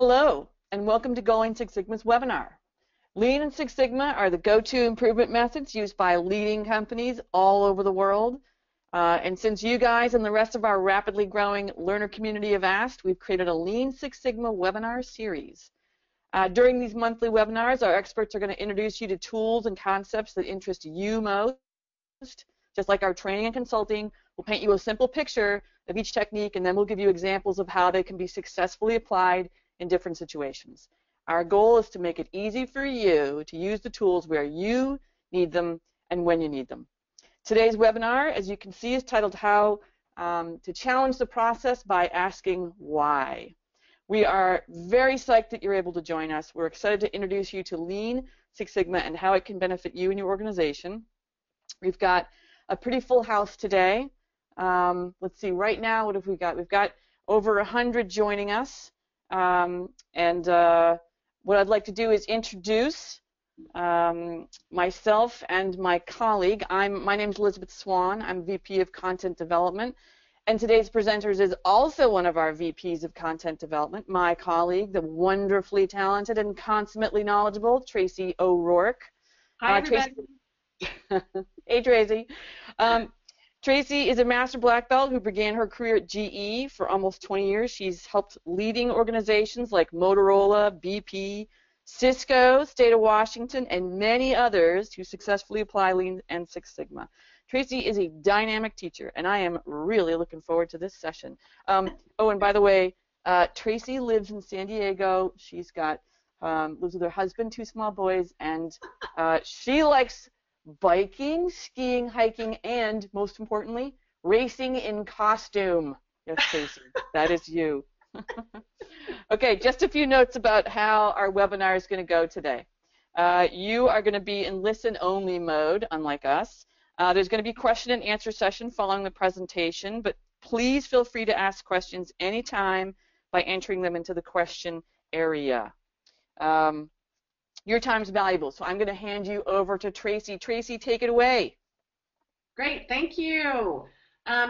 Hello, and welcome to Lean Six Sigma's webinar. Lean and Six Sigma are the go-to improvement methods used by leading companies all over the world. And since you guys and the rest of our rapidly growing learner community have asked, we've created a Lean Six Sigma webinar series. During these monthly webinars, our experts are going to introduce you to tools and concepts that interest you most. Just like our training and consulting, we'll paint you a simple picture of each technique, and then we'll give you examples of how they can be successfully applied in different situations. Our goal is to make it easy for you to use the tools where you need them and when you need them. Today's webinar, as you can see, is titled How to Challenge the Process by Asking Why. We are very psyched that you're able to join us. We're excited to introduce you to Lean Six Sigma and how it can benefit you and your organization. We've got a pretty full house today. Let's see, right now, what have we got? We've got over 100 joining us. What I'd like to do is introduce myself and my colleague. My name is Elizabeth Swan. I'm VP of Content Development. And today's presenters is also one of our VPs of Content Development, my colleague, the wonderfully talented and consummately knowledgeable Tracy O'Rourke. Hi, everybody. Hey, Tracy. Tracy is a Master Black Belt who began her career at GE for almost 20 years. She's helped leading organizations like Motorola, BP, Cisco, State of Washington, and many others to successfully apply Lean and Six Sigma. Tracy is a dynamic teacher, and I am really looking forward to this session. Oh, and by the way, Tracy lives in San Diego. She's got lives with her husband, 2 small boys, and she likes biking, skiing, hiking, and most importantly, racing in costume. Yes, Tracy, that is you. Okay, just a few notes about how our webinar is going to go today. You are going to be in listen-only mode, unlike us. There's going to be question and answer session following the presentation, but please feel free to ask questions anytime by entering them into the question area. Your time's valuable, so I'm going to hand you over to Tracy. Tracy, take it away. Great, thank you.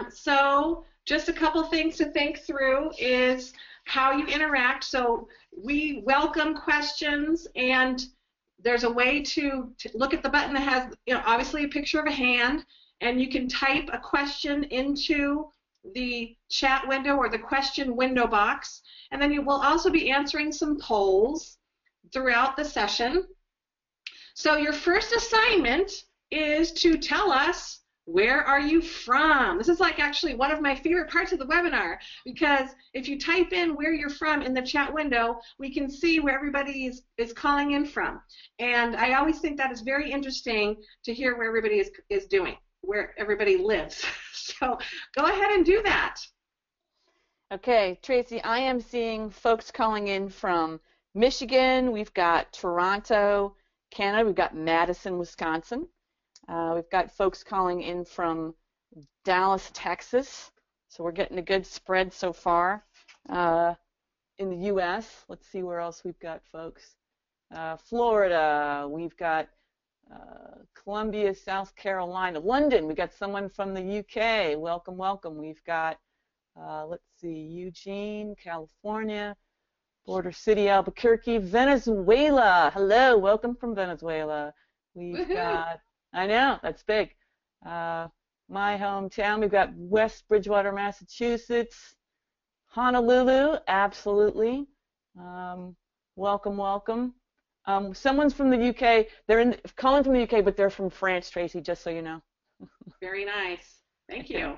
So just a couple things to think through is how you interact. So we welcome questions, and there's a way to look at the button that has, obviously a picture of a hand, and you can type a question into the chat window or the question window box, and then you will also be answering some polls throughout the session. So your first assignment is to tell us, where are you from? This is like actually one of my favorite parts of the webinar, because if you type in where you're from in the chat window, we can see where everybody is calling in from. And I always think that is very interesting to hear where everybody is doing, where everybody lives. So go ahead and do that. Okay, Tracy, I am seeing folks calling in from Michigan, we've got Toronto, Canada, we've got Madison, Wisconsin. We've got folks calling in from Dallas, Texas. So we're getting a good spread so far. In the U.S., let's see where else we've got folks. Florida, we've got Columbia, South Carolina, London, we've got someone from the UK. Welcome, welcome. We've got, let's see, Eugene, California. Border City, Albuquerque, Venezuela. Hello, welcome from Venezuela. We've got, I know, that's big. My hometown, we've got West Bridgewater, Massachusetts. Honolulu, absolutely. Welcome, welcome. Someone's from the UK. They're calling from the UK, but they're from France, Tracy, just so you know. Very nice. Thank you.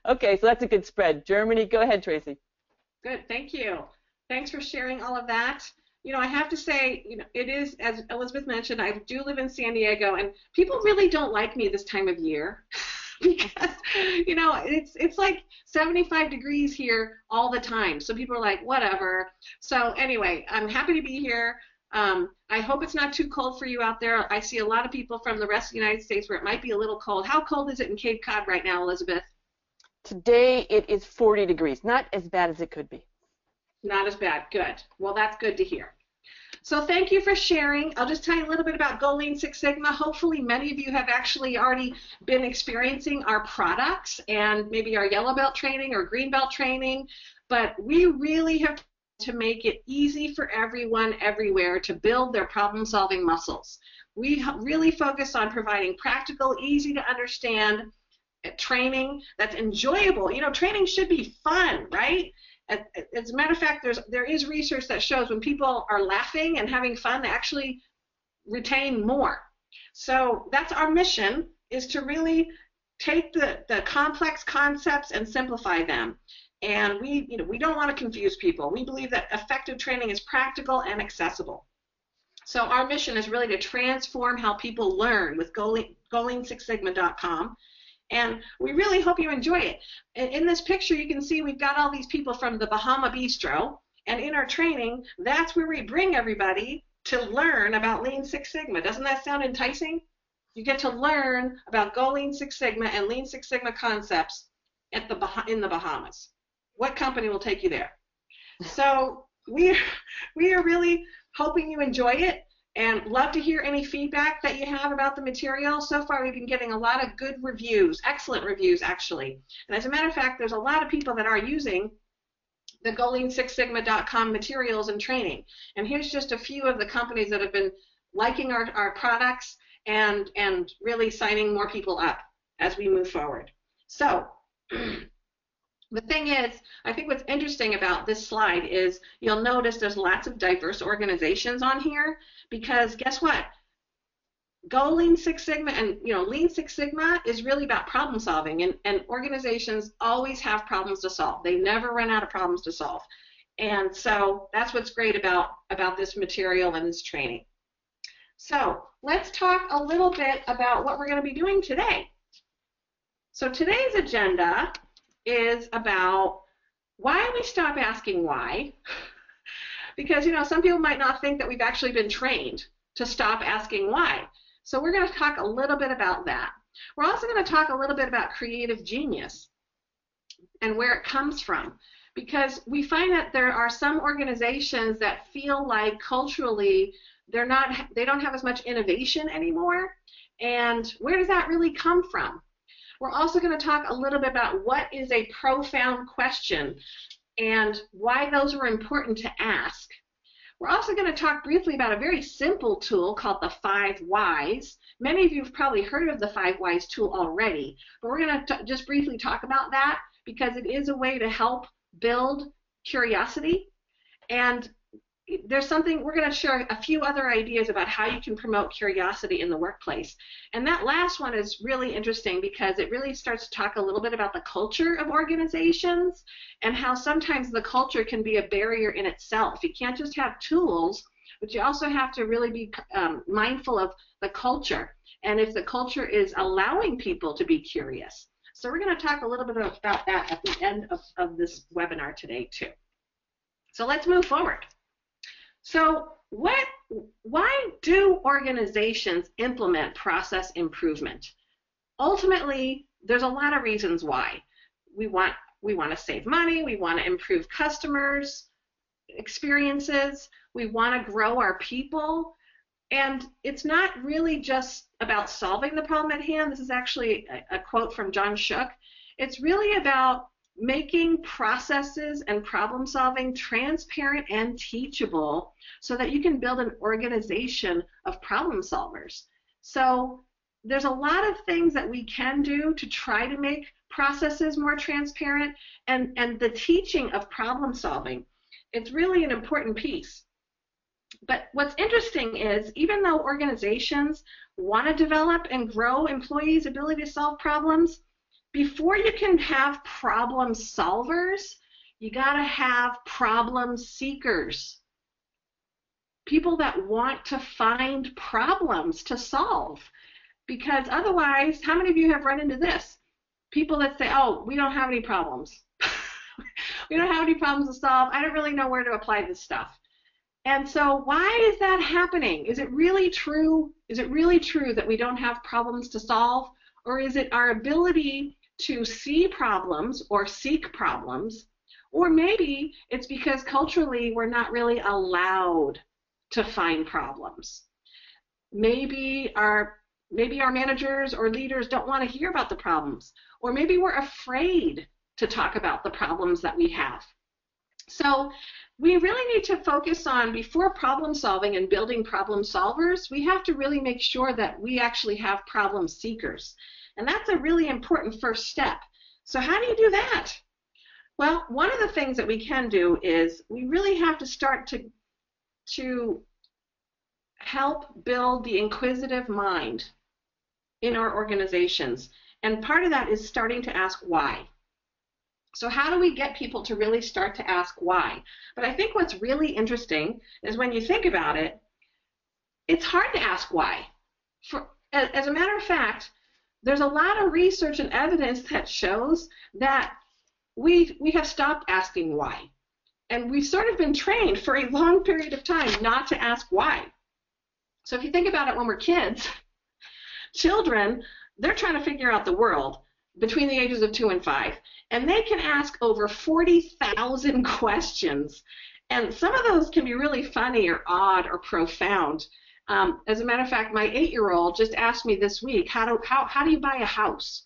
Okay, so that's a good spread. Germany, go ahead, Tracy. Good, thank you. Thanks for sharing all of that. I have to say, it is, as Elizabeth mentioned, I do live in San Diego, and people really don't like me this time of year because, it's like 75 degrees here all the time. So people are like, whatever. So anyway, I'm happy to be here. I hope it's not too cold for you out there. I see a lot of people from the rest of the United States where it might be a little cold. How cold is it in Cape Cod right now, Elizabeth? Today it is 40 degrees. Not as bad as it could be. Not as bad. Good. Well, that's good to hear. So thank you for sharing. I'll just tell you a little bit about Go Lean Six Sigma. Hopefully many of you have actually already been experiencing our products and maybe our yellow belt training or green belt training, but we really have to make it easy for everyone everywhere to build their problem-solving muscles. We really focus on providing practical, easy to understand training that's enjoyable. You know, training should be fun, right? As a matter of fact, there is research that shows when people are laughing and having fun, they actually retain more. So that's our mission, is to really take the complex concepts and simplify them. And we don't want to confuse people. We believe that effective training is practical and accessible. So our mission is really to transform how people learn with GoLean6Sigma.com. And we really hope you enjoy it. In this picture, you can see we've got all these people from the Bahama Bistro. And in our training, that's where we bring everybody to learn about Lean Six Sigma. Doesn't that sound enticing? You get to learn about GoLean Six Sigma and Lean Six Sigma concepts in the Bahamas. What company will take you there? So we are really hoping you enjoy it, and love to hear any feedback that you have about the material. So far, we've been getting a lot of good reviews, excellent reviews, actually. And as a matter of fact, there's a lot of people that are using the GoLean6Sigma.com materials and training. And here's just a few of the companies that have been liking our products and really signing more people up as we move forward. So the thing is, I think what's interesting about this slide is you'll notice there's lots of diverse organizations on here, because guess what? GoLean Six Sigma and Lean Six Sigma is really about problem solving, and organizations always have problems to solve. They never run out of problems to solve. And so that's what's great about this material and this training. So let's talk a little bit about what we're going to be doing today. So today's agenda is about why we stop asking why, because some people might not think that we've actually been trained to stop asking why. So we're going to talk a little bit about that. We're also going to talk a little bit about creative genius and where it comes from, because we find that there are some organizations that feel like culturally they don't have as much innovation anymore, and where does that really come from? We're also going to talk a little bit about what is a profound question and why those are important to ask. We're also going to talk briefly about a very simple tool called the 5 Whys. Many of you have probably heard of the 5 Whys tool already, but we're going to just briefly talk about that because it is a way to help build curiosity. And there's something, we're going to share a few other ideas about how you can promote curiosity in the workplace. And that last one is really interesting because it really starts to talk a little bit about the culture of organizations and how sometimes the culture can be a barrier in itself. You can't just have tools, but you also have to really be mindful of the culture, and if the culture is allowing people to be curious. So we're going to talk a little bit about that at the end of this webinar today too. So let's move forward. So why do organizations implement process improvement? Ultimately, there's a lot of reasons why. We want to save money, we want to improve customers' experiences, we want to grow our people, and it's not really just about solving the problem at hand. This is actually a quote from John Shook. It's really about making processes and problem solving transparent and teachable so that you can build an organization of problem solvers. So there's a lot of things that we can do to try to make processes more transparent, and the teaching of problem solving, it's really an important piece. But what's interesting is even though organizations want to develop and grow employees' ability to solve problems, before you can have problem solvers, you got to have problem seekers. People that want to find problems to solve. Because otherwise, how many of you have run into this? People that say, oh, we don't have any problems. We don't have any problems to solve. I don't really know where to apply this stuff. And so why is that happening? Is it really true? Is it really true that we don't have problems to solve? Or is it our ability to see problems or seek problems? Or maybe it's because culturally we're not really allowed to find problems. Maybe our managers or leaders don't want to hear about the problems. Or maybe we're afraid to talk about the problems that we have. So we really need to focus on, before problem solving and building problem solvers, we have to really make sure that we actually have problem seekers. And that's a really important first step. So how do you do that? Well, one of the things that we can do is we really have to start to help build the inquisitive mind in our organizations. And part of that is starting to ask why. So how do we get people to really start to ask why? But I think what's really interesting is when you think about it, it's hard to ask why. As a matter of fact, there's a lot of research and evidence that shows that we have stopped asking why. And we've sort of been trained for a long period of time not to ask why. So if you think about it, when we're kids, children, they're trying to figure out the world between the ages of 2 and 5. And they can ask over 40,000 questions. And some of those can be really funny or odd or profound. As a matter of fact, my 8-year-old just asked me this week, how do you buy a house?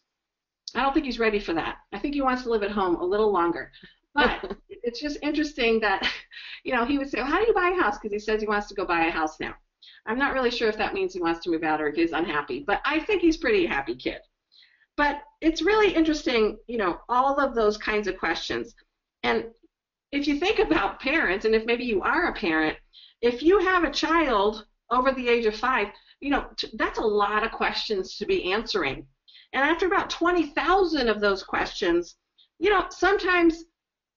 I don't think he's ready for that. I think he wants to live at home a little longer. But it's just interesting that, he would say, well, how do you buy a house? Because he says he wants to go buy a house now. I'm not really sure if that means he wants to move out or if he's unhappy, but I think he's a pretty happy kid. But it's really interesting, all of those kinds of questions. And if you think about parents, and if maybe you are a parent, if you have a child over the age of 5, that's a lot of questions to be answering. And after about 20,000 of those questions, sometimes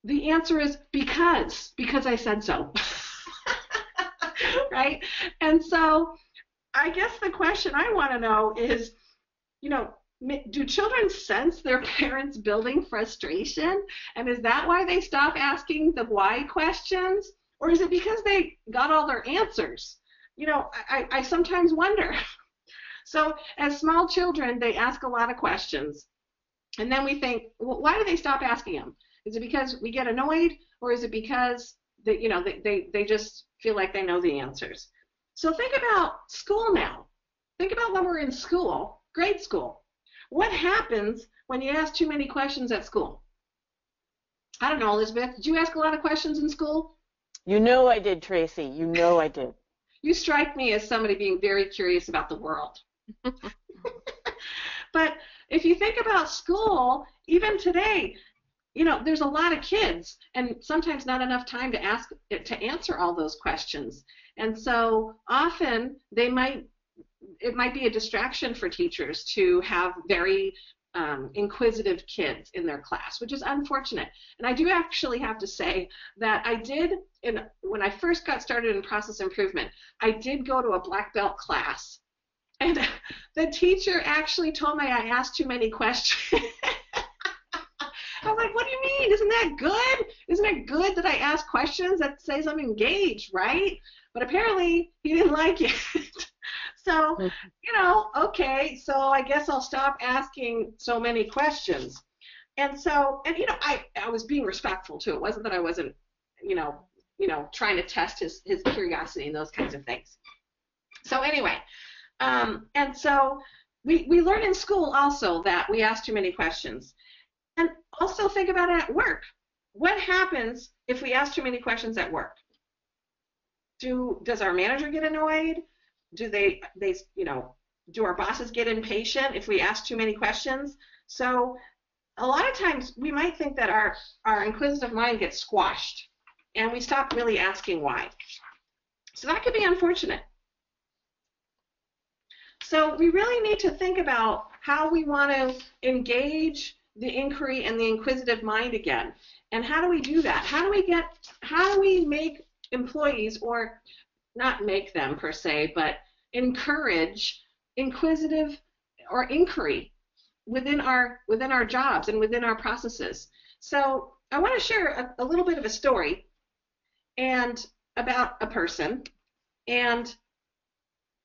the answer is because I said so. Right? And so I guess the question I want to know is, do children sense their parents building frustration? And is that why they stop asking the why questions? Or is it because they got all their answers? I sometimes wonder. So as small children, they ask a lot of questions. And then we think, well, why do they stop asking them? Is it because we get annoyed? Or is it because they just feel like they know the answers? So think about school now. Think about when we're in school, grade school. What happens when you ask too many questions at school? I don't know, Elizabeth. Did you ask a lot of questions in school? I did, Tracy. I did. You strike me as somebody being very curious about the world. But if you think about school, even today, there's a lot of kids and sometimes not enough time to answer all those questions. And so often it might be a distraction for teachers to have very inquisitive kids in their class, which is unfortunate. And I do actually have to say that when I first got started in process improvement, I did go to a black belt class. And the teacher actually told me I asked too many questions. I'm like, what do you mean? Isn't that good? Isn't it good that I ask questions that says I'm engaged, right? But apparently he didn't like it. So, okay, so I guess I'll stop asking so many questions. And so, I was being respectful too. It wasn't that I wasn't, trying to test his curiosity and those kinds of things. So anyway, and so we learn in school also that we ask too many questions. And also think about it at work. What happens if we ask too many questions at work? Does our manager get annoyed? Do our bosses get impatient if we ask too many questions? So a lot of times we might think that our inquisitive mind gets squashed and we stop really asking why. So that could be unfortunate. So we really need to think about how we want to engage the inquiry and the inquisitive mind again. And how do we do that? How do we make employees, or not make them per se, but encourage inquisitive or inquiry within our jobs and within our processes? So I want to share a little bit of a story and about a person. And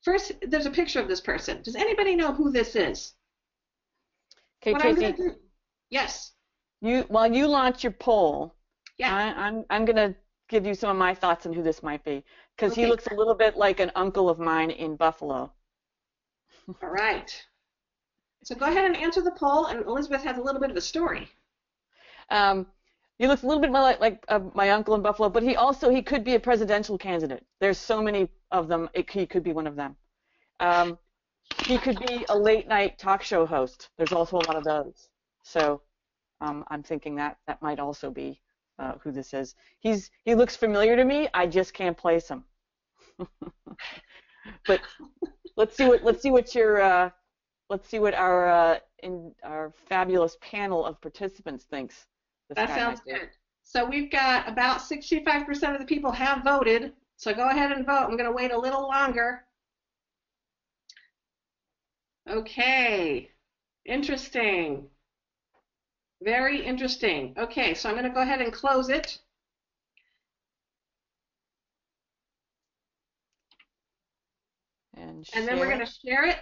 first, there's a picture of this person. Does anybody know who this is? Okay, Tracy. Yes. While you launch your poll, yeah. I'm going to give you some of my thoughts on who this might be, because he looks a little bit like an uncle of mine in Buffalo. All right. So go ahead and answer the poll, and Elizabeth has a little bit of a story. He looks a little bit more like my uncle in Buffalo, but he could be a presidential candidate. There's so many of them. He could be one of them. He could be a late night talk show host. There's also a lot of those. So I'm thinking that might also be who this is. He looks familiar to me. I just can't place him. But let's see what our fabulous panel of participants thinks. That sounds good. So we've got about 65% of the people have voted. So go ahead and vote. I'm going to wait a little longer. Okay. Interesting. Very interesting. Okay, so I'm going to go ahead and close it. And then we're going to share it.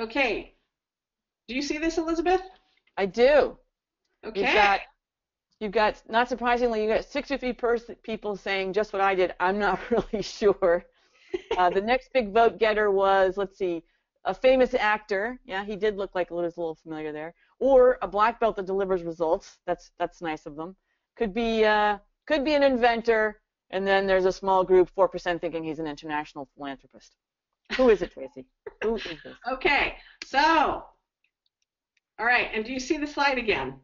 Okay. Do you see this, Elizabeth? I do. Okay. You've got, not surprisingly, you got 63 people saying just what I did. I'm not really sure. The next big vote getter was, let's see, a famous actor. Yeah, he did look like a little familiar there. Or a black belt that delivers results. That's nice of them. Could be an inventor. And then there's a small group, 4%, thinking he's an international philanthropist. Who is it, Tracy? Who is this? Okay, so. All right, and do you see the slide again?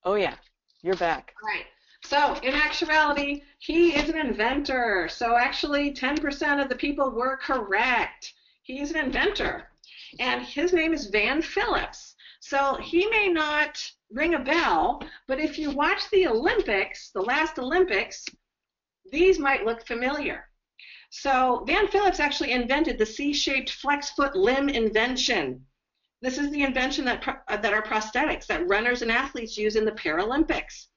Oh, yeah, you're back. All right, so in actuality, he is an inventor. So actually, 10% of the people were correct. He's an inventor, and his name is Van Phillips. So he may not ring a bell, but if you watch the Olympics, the last Olympics, these might look familiar. So Van Phillips actually invented the C-shaped flex foot limb invention. This is the invention that are prosthetics that runners and athletes use in the Paralympics.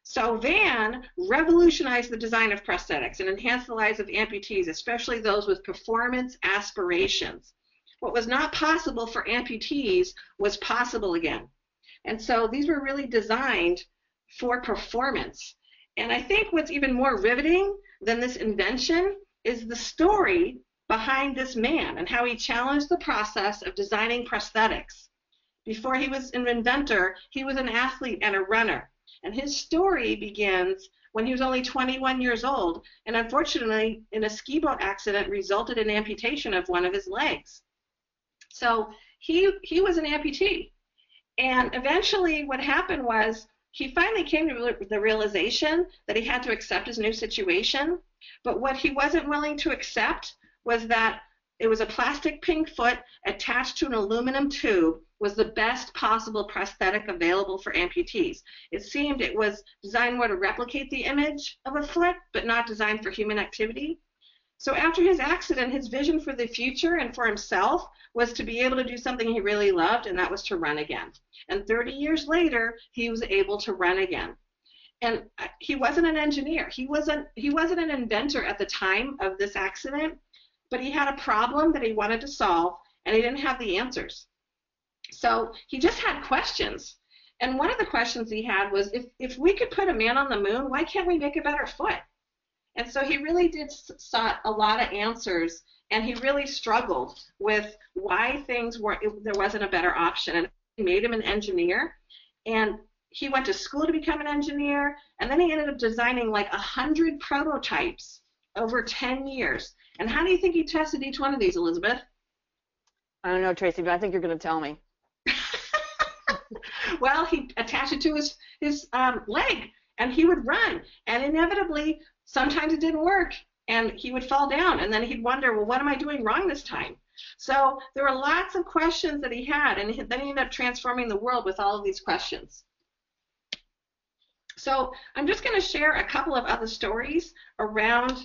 So Van revolutionized the design of prosthetics and enhanced the lives of amputees, especially those with performance aspirations. What was not possible for amputees was possible again. And so these were really designed for performance. And I think what's even more riveting than this invention is the story behind this man and how he challenged the process of designing prosthetics. Before he was an inventor, he was an athlete and a runner. And his story begins when he was only 21 years old, and unfortunately, in a ski boat accident, resulted in amputation of one of his legs. So he was an amputee. And eventually what happened was he finally came to the realization that he had to accept his new situation. But what he wasn't willing to accept was that it was a plastic pink foot attached to an aluminum tube was the best possible prosthetic available for amputees. It seemed it was designed more to replicate the image of a foot, but not designed for human activity. So after his accident, his vision for the future and for himself was to be able to do something he really loved, and that was to run again. And 30 years later, he was able to run again. And he wasn't an engineer. He wasn't an inventor at the time of this accident, but he had a problem that he wanted to solve, and he didn't have the answers. So he just had questions. And one of the questions he had was, if we could put a man on the moon, why can't we make a better foot? And so he really did sought a lot of answers, and he really struggled with why there wasn't a better option. And it made him an engineer, and he went to school to become an engineer, and then he ended up designing like 100 prototypes over 10 years. And how do you think he tested each one of these, Elizabeth? I don't know, Tracy, but I think you're going to tell me. Well, he attached it to his leg, and he would run. And inevitably, sometimes it didn't work, and he would fall down. And then he'd wonder, well, what am I doing wrong this time? So there were lots of questions that he had, and then he ended up transforming the world with all of these questions. So I'm just going to share a couple of other stories around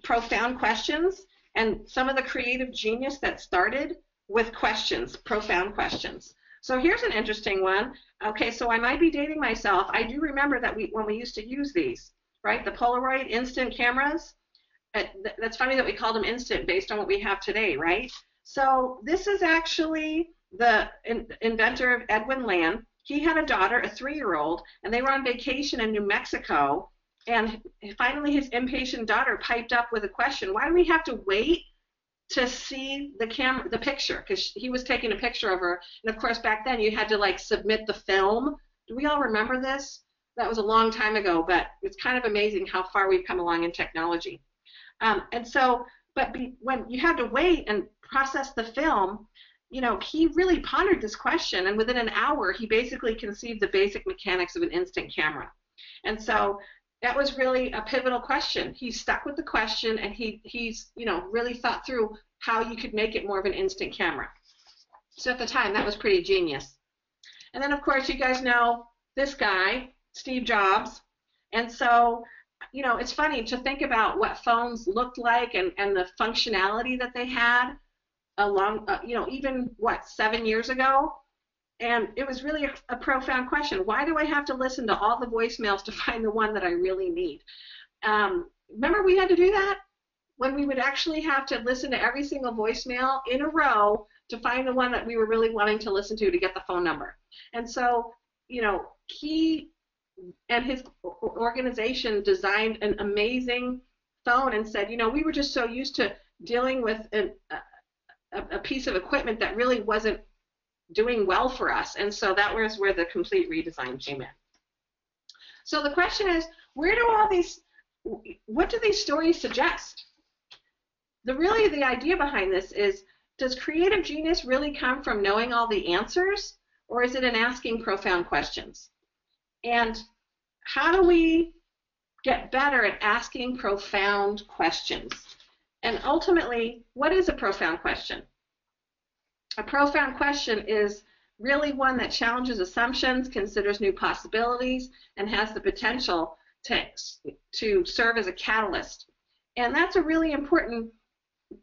profound questions and some of the creative genius that started with questions, profound questions. So here's an interesting one. Okay, so I might be dating myself. I do remember that when we used to use these, right, the Polaroid instant cameras. That's funny that we called them instant based on what we have today, right? So this is actually the inventor of Edwin Land. He had a daughter, a 3-year-old, and they were on vacation in New Mexico. And finally, his impatient daughter piped up with a question. Why do we have to wait to see the picture, because he was taking a picture of her. And of course, back then you had to like submit the film. Do we all remember this? That was a long time ago, but it's kind of amazing how far we've come along in technology. When you had to wait and process the film, he really pondered this question, and within an hour, he basically conceived the basic mechanics of an instant camera. And so that was really a pivotal question. He stuck with the question, and he's really thought through how you could make it more of an instant camera. So at the time, that was pretty genius. And then, of course, you guys know this guy, Steve Jobs. And so, it's funny to think about what phones looked like and the functionality that they had along, even, 7 years ago? And it was really a profound question. Why do I have to listen to all the voicemails to find the one that I really need? Remember we had to do that? When we would actually have to listen to every single voicemail in a row to find the one that we were really wanting to listen to get the phone number. And so, he and his organization designed an amazing phone and said, we were just so used to dealing with a piece of equipment that really wasn't doing well for us. And so that was where the complete redesign came in. So the question is, what do these stories suggest? The idea behind this is, does creative genius really come from knowing all the answers, or is it in asking profound questions? And how do we get better at asking profound questions? And ultimately, what is a profound question? A profound question is really one that challenges assumptions, considers new possibilities, and has the potential to serve as a catalyst. And that's a really important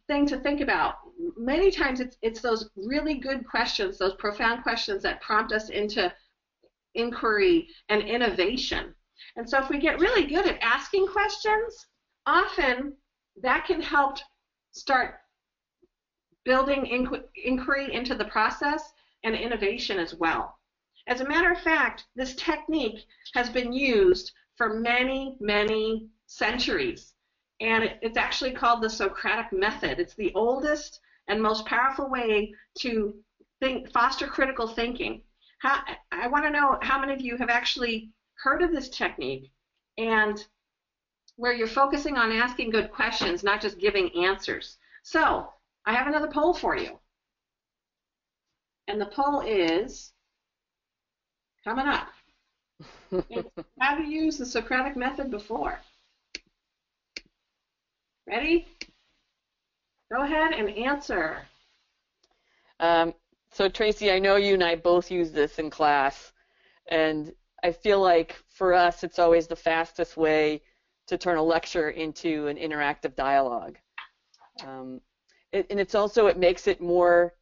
thing to think about. Many times it's those really good questions, those profound questions that prompt us into inquiry and innovation. And so if we get really good at asking questions, often that can help start building inquiry into the process and innovation as well. As a matter of fact, this technique has been used for many, many centuries. And it's actually called the Socratic Method. It's the oldest and most powerful way to foster critical thinking. I want to know how many of you have actually heard of this technique, and where you're focusing on asking good questions, not just giving answers. So I have another poll for you. And the poll is coming up. Have you used the Socratic Method before? Ready? Go ahead and answer. So Tracy, I know you and I both use this in class, and I feel like for us it's always the fastest way to turn a lecture into an interactive dialogue. And it's also, it makes it more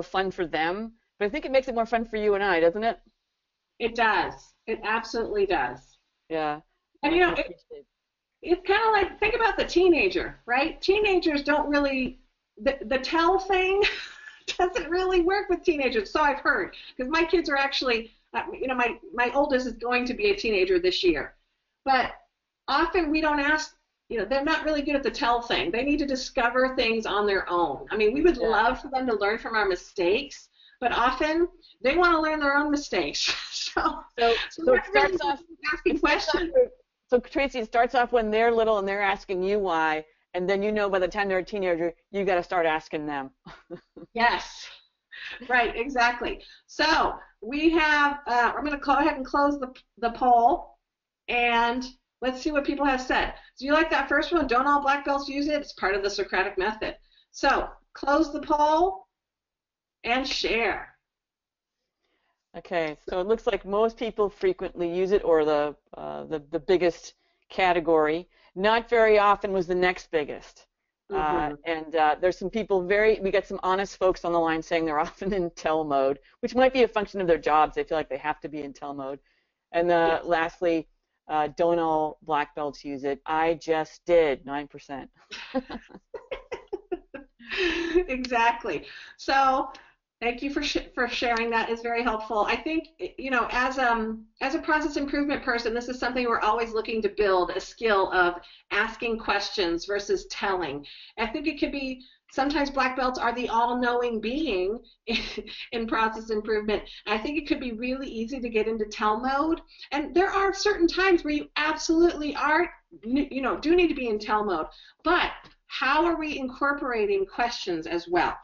fun for them, but I think it makes it more fun for you and I, doesn't it? It does. It absolutely does. Yeah. And it's kind of like, think about the teenager, right? Teenagers don't really, the tell thing doesn't really work with teenagers, so I've heard, because my kids are actually, my oldest is going to be a teenager this year. But often we don't ask, they're not really good at the tell thing. They need to discover things on their own. I mean, we would love for them to learn from our mistakes, but often they want to learn their own mistakes. so it starts off asking questions. So Tracy, it starts off when they're little and they're asking you why, and then by the time they're a teenager, you got to start asking them. Yes, right, exactly. So we have, I'm going to go ahead and close the poll, and let's see what people have said. Do you like that first one? Don't all black belts use it? It's part of the Socratic Method. So close the poll and share. Okay, so it looks like most people frequently use it, or the biggest category. Not very often was the next biggest. And there's some people we got some honest folks on the line saying they're often in tell mode, which might be a function of their jobs. They feel like they have to be in tell mode. And lastly, don't all black belts use it? I just did, 9%. Exactly. So thank you for sharing. That is very helpful. I think, as a process improvement person, this is something we're always looking to build, a skill of asking questions versus telling. I think it could be sometimes black belts are the all-knowing being in process improvement. I think it could be really easy to get into tell mode. And there are certain times where you absolutely are, do need to be in tell mode. But how are we incorporating questions as well?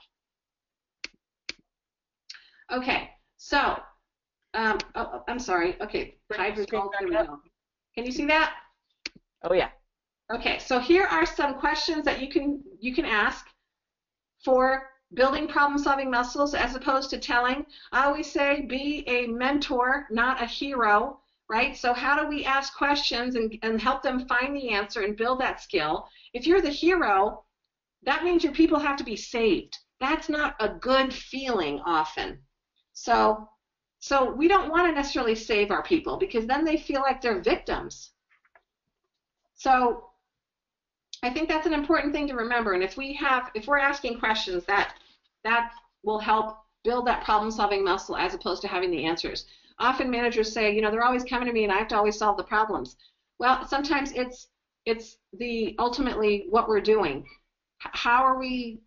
Okay, so, I'm sorry. Okay, hide results. There we go. Can you see that? Oh yeah. Okay, so here are some questions that you can ask for building problem-solving muscles as opposed to telling. I always say be a mentor, not a hero, right? So how do we ask questions and help them find the answer and build that skill? If you're the hero, that means your people have to be saved. That's not a good feeling often. So we don't want to necessarily save our people because then they feel like they're victims. So I think that's an important thing to remember. And if we're asking questions, that will help build that problem-solving muscle as opposed to having the answers. Often managers say, they're always coming to me and I have to always solve the problems. Well, sometimes it's ultimately what we're doing. How are we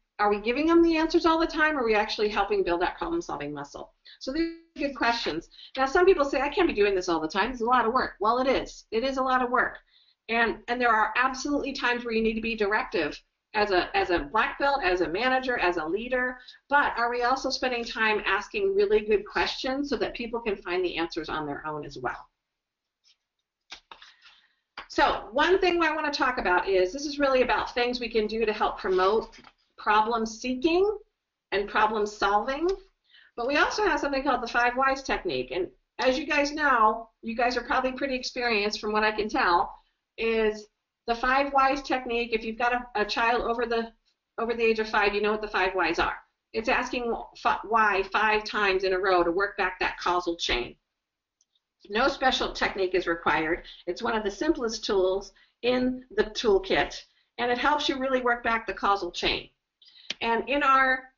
giving them the answers all the time, or are we actually helping build that problem-solving muscle? So these are good questions. Now, some people say, I can't be doing this all the time. It's a lot of work. Well, it is. It is a lot of work. And there are absolutely times where you need to be directive as a black belt, as a manager, as a leader. But are we also spending time asking really good questions so that people can find the answers on their own as well? So one thing I want to talk about is this is really about things we can do to help promote problem seeking and problem solving. But we also have something called the 5 whys technique. And as you guys know, you guys are probably pretty experienced from what I can tell, is the 5 whys technique. If you've got a child over the age of 5, you know what the 5 whys are. It's asking why 5 times in a row to work back that causal chain. No special technique is required. It's one of the simplest tools in the toolkit, and it helps you really work back the causal chain. And in our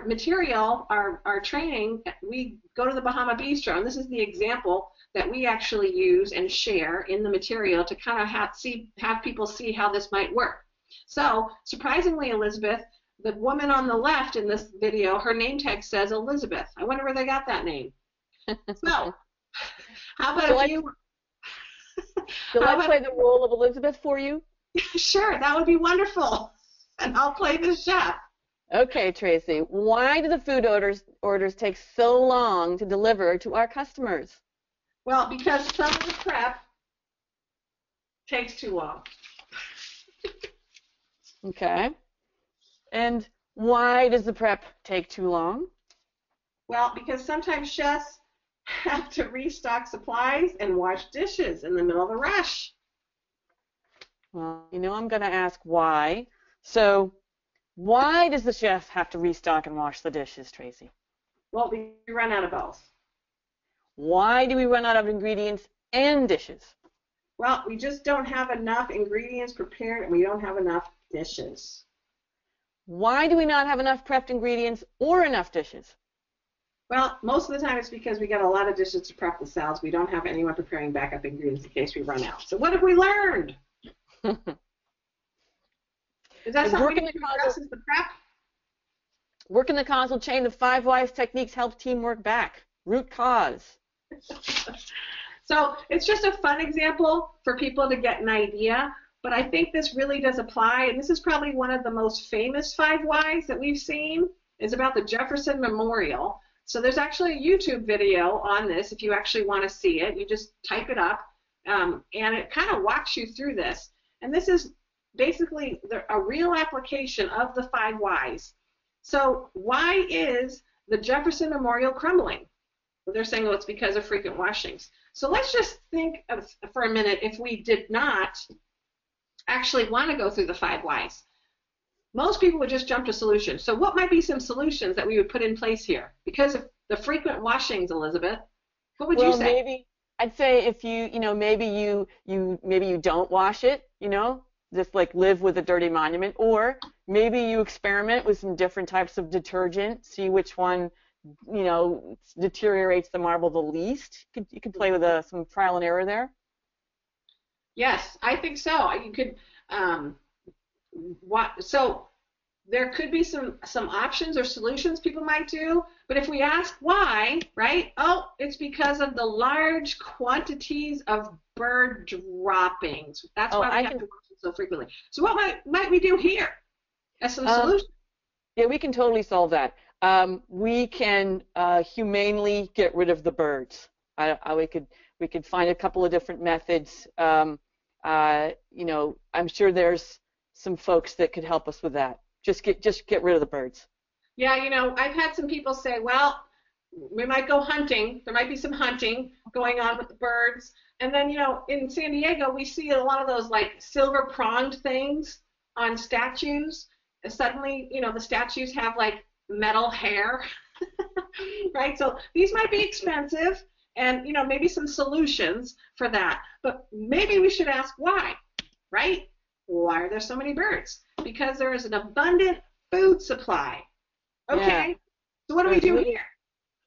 material, our training, we go to the Bahama Bistro, and this is the example that we actually use and share in the material to kind of have people see how this might work. So, surprisingly, Elizabeth, the woman on the left in this video, her name tag says Elizabeth. I wonder where they got that name. So, how about if you... Shall I play the role of Elizabeth for you? Sure, that would be wonderful. And I'll play the chef. Okay, Tracy. Why do the food orders take so long to deliver to our customers? Well, because some of the prep takes too long. Okay. And why does the prep take too long? Well, because sometimes chefs have to restock supplies and wash dishes in the middle of the rush. Well, I'm going to ask why. So, why does the chef have to restock and wash the dishes, Tracy? Well, we run out of both. Why do we run out of ingredients and dishes? Well, we just don't have enough ingredients prepared, and we don't have enough dishes. Why do we not have enough prepped ingredients or enough dishes? Well, most of the time it's because we got a lot of dishes to prep the salads. We don't have anyone preparing backup ingredients in case we run out. So what have we learned? Is that something we need to address as the prep? Working the causal chain, the 5 whys techniques help teamwork back. Root cause. So it's just a fun example for people to get an idea, but I think this really does apply, and this is probably one of the most famous 5 whys that we've seen. It's about the Jefferson Memorial. So there's actually a YouTube video on this if you actually want to see it. You just type it up, and it kind of walks you through this. And this is basically a real application of the 5 whys. So why is the Jefferson Memorial crumbling? Well, they're saying, well, it's because of frequent washings. So let's just think for a minute if we did not actually want to go through the 5 whys. Most people would just jump to solutions. So what might be some solutions that we would put in place here? Because of the frequent washings, Elizabeth, what would you say? Well, maybe I'd say if maybe you don't wash it, just like live with a dirty monument, or maybe you experiment with some different types of detergent, see which one deteriorates the marble the least. You could play with some trial and error there. Yes, I think so. You could. So there could be some options or solutions people might do, but if we ask why, right? Oh, it's because of the large quantities of bird droppings. That's Oh, why we have to wash it so frequently. So what might we do here as some solution? Yeah, we can totally solve that. We can humanely get rid of the birds. We could find a couple of different methods. You know, I'm sure there's some folks that could help us with that. Just get rid of the birds. Yeah, you know, I've had some people say, well, we might go hunting. There might be some hunting going on with the birds. And then, you know, in San Diego, we see a lot of those like silver pronged things on statues. And suddenly, you know, the statues have like metal hair, right? So these might be expensive and, you know, maybe some solutions for that. But maybe we should ask why, right? Why are there so many birds? Because there is an abundant food supply. Okay, yeah. So what do we do here?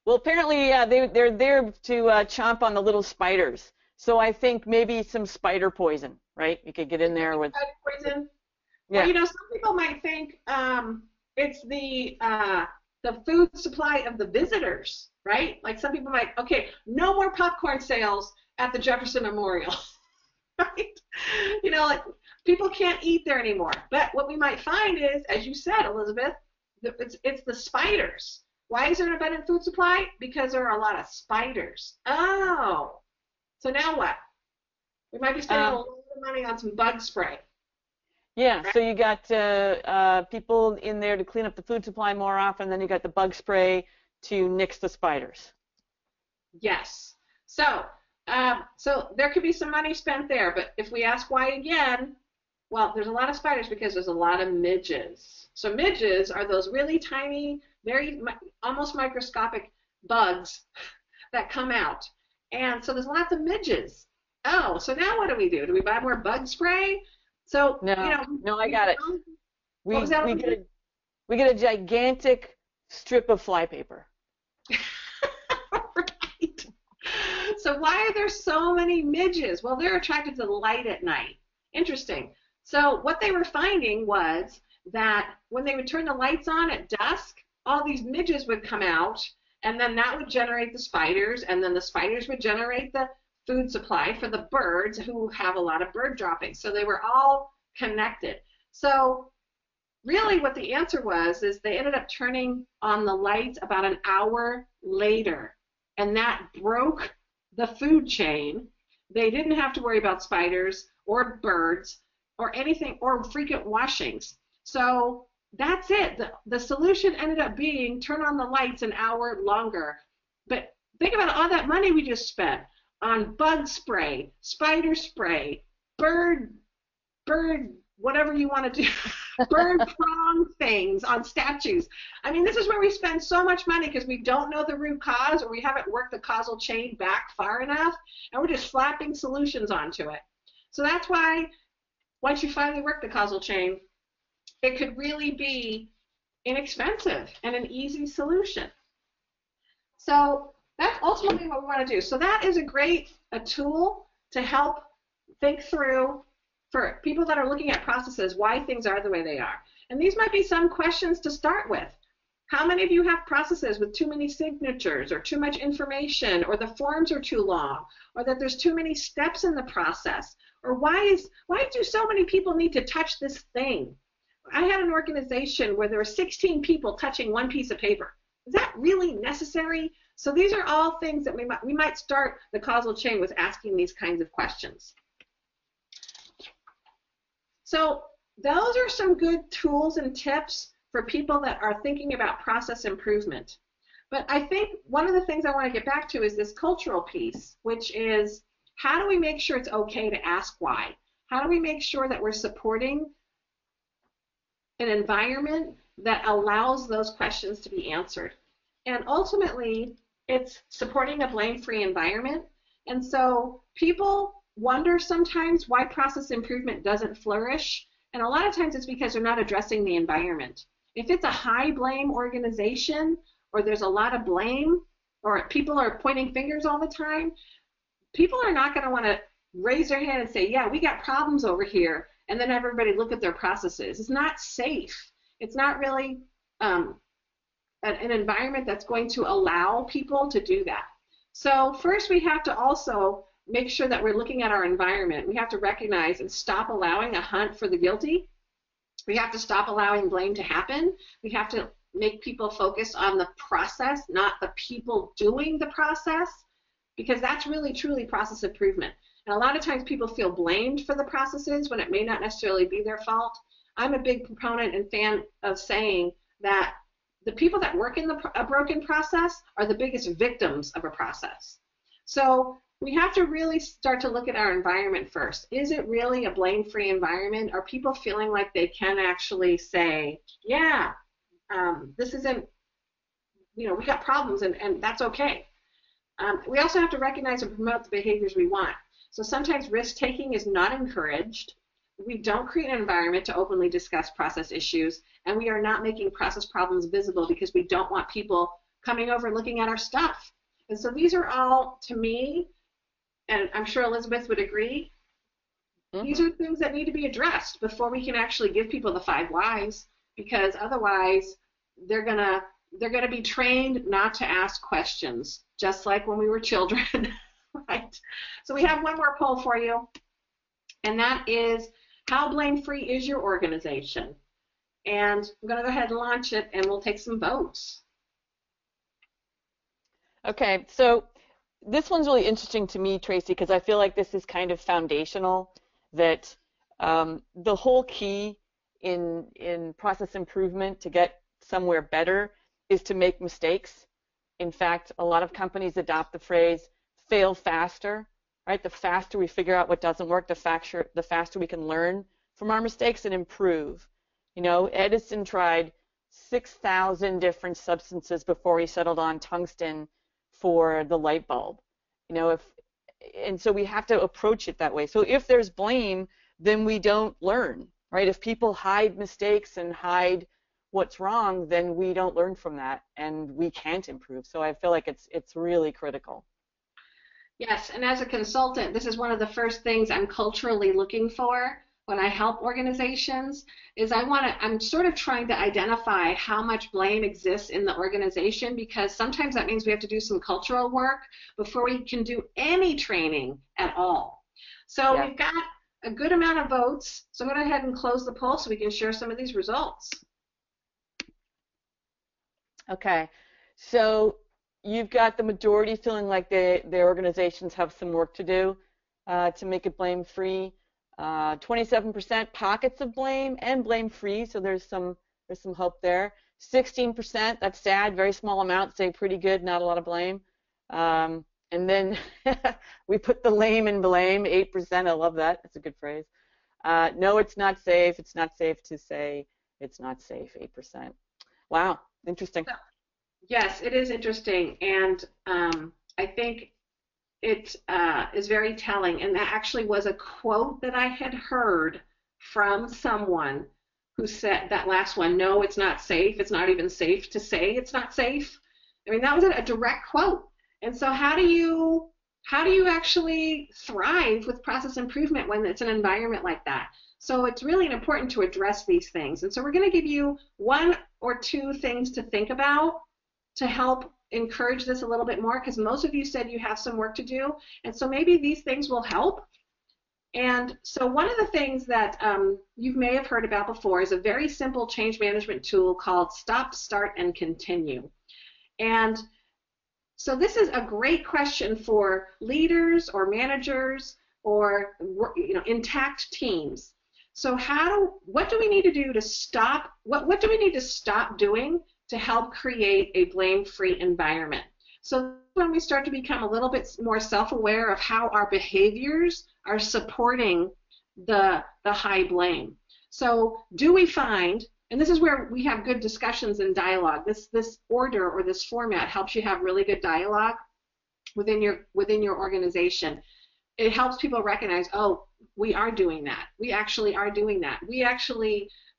Well, apparently they're there to chomp on the little spiders. So I think maybe some spider poison, right? You could get in there with spider poison. Yeah. Well, you know, some people might think it's the food supply of the visitors, right? Like some people might, okay, no more popcorn sales at the Jefferson Memorial, right? You know, like people can't eat there anymore. But what we might find is, as you said, Elizabeth, it's the spiders. Why is there an abundant food supply? Because there are a lot of spiders. Oh, so now what? We might be spending a lot of money on some bug spray. Yeah, right? So you got people in there to clean up the food supply more often, then you got the bug spray to nix the spiders. Yes. So there could be some money spent there, but if we ask why again, well, there's a lot of spiders because there's a lot of midges. So midges are those really tiny, very almost microscopic bugs that come out. And so there's lots of midges. Oh, so now what do? Do we buy more bug spray? So, no, you know, no, I got it. We get a gigantic strip of flypaper. Right. So why are there so many midges? Well, they're attracted to the light at night. Interesting. So what they were finding was that when they would turn the lights on at dusk, all these midges would come out, and then that would generate the spiders, and then the spiders would generate the food supply for the birds who have a lot of bird droppings. So they were all connected. So really what the answer was is they ended up turning on the lights about an hour later, and that broke the food chain. They didn't have to worry about spiders or birds or anything or frequent washings. So that's it. The solution ended up being turn on the lights an hour longer. But think about all that money we just spent on bug spray, spider spray, bird, whatever you want to do, bird prong things on statues. I mean, this is where we spend so much money because we don't know the root cause or we haven't worked the causal chain back far enough, and we're just slapping solutions onto it. So that's why once you finally work the causal chain, it could really be inexpensive and an easy solution. So that's ultimately what we want to do. So that is a tool to help think through for people that are looking at processes why things are the way they are. And these might be some questions to start with. How many of you have processes with too many signatures or too much information, or the forms are too long, or that there's too many steps in the process, or why do so many people need to touch this thing? I had an organization where there were 16 people touching one piece of paper. Is that really necessary? So these are all things that we might start the causal chain with asking these kinds of questions. So those are some good tools and tips for people that are thinking about process improvement. But I think one of the things I want to get back to is this cultural piece, which is how do we make sure it's okay to ask why? How do we make sure that we're supporting an environment that allows those questions to be answered? And ultimately, it's supporting a blame-free environment. And so people wonder sometimes why process improvement doesn't flourish. And a lot of times it's because they're not addressing the environment. If it's a high blame organization, or there's a lot of blame, or people are pointing fingers all the time, people are not going to want to raise their hand and say, yeah, we got problems over here, and then everybody look at their processes. It's not safe. It's not really an environment that's going to allow people to do that. So first we have to also make sure that we're looking at our environment. We have to recognize and stop allowing a hunt for the guilty. We have to stop allowing blame to happen. We have to make people focus on the process, not the people doing the process, because that's really truly process improvement. And a lot of times people feel blamed for the processes when it may not necessarily be their fault. I'm a big proponent and fan of saying that the people that work in a broken process are the biggest victims of a process. So we have to really start to look at our environment first. Is it really a blame-free environment? Are people feeling like they can actually say, yeah, this isn't, we got problems, and that's okay. We also have to recognize and promote the behaviors we want. So sometimes risk-taking is not encouraged. We don't create an environment to openly discuss process issues, and we are not making process problems visible because we don't want people coming over and looking at our stuff. And so these are all, to me, and I'm sure Elizabeth would agree, these are things that need to be addressed before we can actually give people the 5 whys, because otherwise they're gonna be trained not to ask questions, just like when we were children, right? So we have one more poll for you, and that is, how blame-free is your organization? And I'm going to go ahead and launch it, and we'll take some votes. Okay, so this one's really interesting to me, Tracy, because I feel like this is kind of foundational, that the whole key in process improvement to get somewhere better is to make mistakes. In fact, a lot of companies adopt the phrase fail faster, right? The faster we figure out what doesn't work, the faster we can learn from our mistakes and improve. Edison tried 6,000 different substances before he settled on tungsten for the light bulb. And so we have to approach it that way. So if there's blame, then we don't learn, right? If people hide mistakes and hide what's wrong, then we don't learn from that, and we can't improve. So I feel like it's really critical. Yes, and as a consultant, this is one of the first things I'm culturally looking for when I help organizations, is I'm sort of trying to identify how much blame exists in the organization, because sometimes that means we have to do some cultural work before we can do any training at all. So We've got a good amount of votes, so I'm going to go ahead and close the poll so we can share some of these results. Okay, so you've got the majority feeling like their organizations have some work to do to make it blame-free. 27% pockets of blame and blame-free, so there's some hope there. 16%, that's sad, very small amount, say pretty good, not a lot of blame. And then we put the lame in blame, 8%, I love that, that's a good phrase. No, it's not safe to say it's not safe, 8%. Wow, interesting. Yes, it is interesting, and I think it is very telling, and that actually was a quote that I had heard from someone who said that last one, no, it's not safe, it's not even safe to say it's not safe. I mean, that was a direct quote. And so how do you actually thrive with process improvement when it's an environment like that? So it's really important to address these things. And so we're going to give you 1 or 2 things to think about to help encourage this a little bit more, because most of you said you have some work to do, and so maybe these things will help. And so one of the things that you may have heard about before is a very simple change management tool called Stop, Start, and Continue. And so this is a great question for leaders or managers or intact teams. So what do we need to do to stop? What do we need to stop doing to help create a blame-free environment? So when we start to become a little bit more self-aware of how our behaviors are supporting the high blame. So do we find, and this is where we have good discussions and dialogue, this order or this format helps you have really good dialogue within your organization. It helps people recognize, oh, we are doing that. We actually are doing that.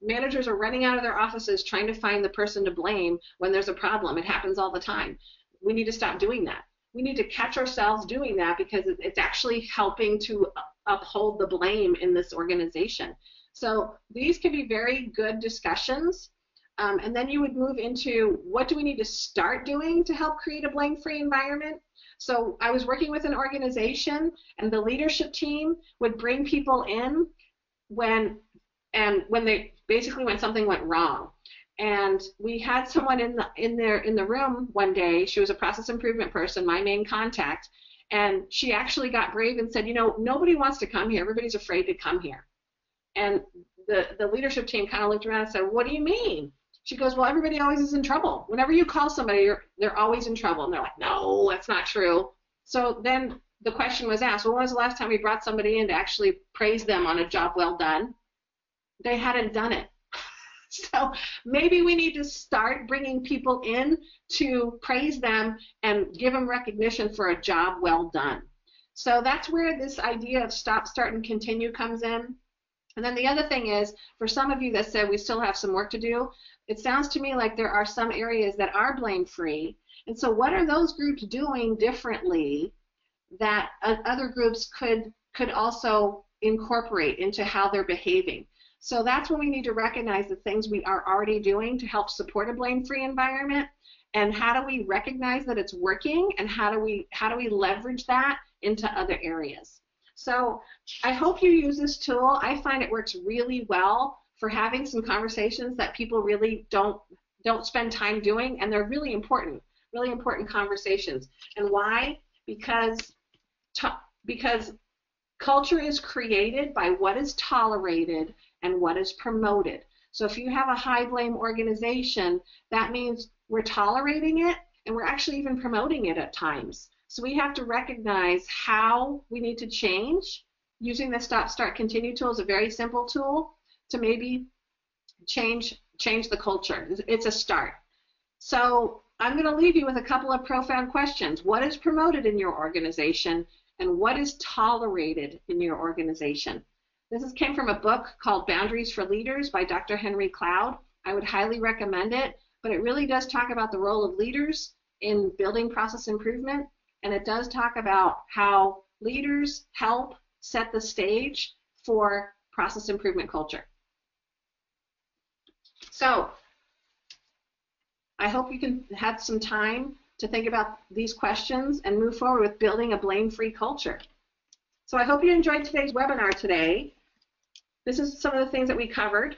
Managers are running out of their offices trying to find the person to blame when there's a problem. It happens all the time. We need to stop doing that. We need to catch ourselves doing that, because it's actually helping to uphold the blame in this organization. So these can be very good discussions. And then you would move into what do we need to start doing to help create a blame-free environment. So I was working with an organization, and the leadership team would bring people in when something went wrong. And we had someone in the room one day. She was a process improvement person, my main contact, and she actually got brave and said, nobody wants to come here. Everybody's afraid to come here. And the leadership team kind of looked around and said, what do you mean? She goes, well, everybody always is in trouble. Whenever you call somebody, they're always in trouble. And they're like, no, that's not true. So then the question was asked, well, when was the last time we brought somebody in to actually praise them on a job well done? They hadn't done it. So maybe we need to start bringing people in to praise them and give them recognition for a job well done. So that's where this idea of stop, start, and continue comes in. And then the other thing is, for some of you that said we still have some work to do, it sounds to me like there are some areas that are blame-free. And so what are those groups doing differently that other groups could also incorporate into how they're behaving? So that's when we need to recognize the things we are already doing to help support a blame-free environment, and how do we recognize that it's working, and how do we leverage that into other areas. So I hope you use this tool. I find it works really well for having some conversations that people really don't spend time doing, and they're really important conversations. And why? Because culture is created by what is tolerated and what is promoted. So if you have a high blame organization, that means we're tolerating it, and we're actually even promoting it at times. So we have to recognize how we need to change. Using the stop, start, continue tool is a very simple tool to maybe change the culture. It's a start. So I'm going to leave you with a couple of profound questions. What is promoted in your organization, and what is tolerated in your organization? This came from a book called Boundaries for Leaders by Dr. Henry Cloud. I would highly recommend it, but it really does talk about the role of leaders in building process improvement, and it does talk about how leaders help set the stage for process improvement culture. So I hope you can have some time to think about these questions and move forward with building a blame-free culture. So I hope you enjoyed today's webinar today. This is some of the things that we covered.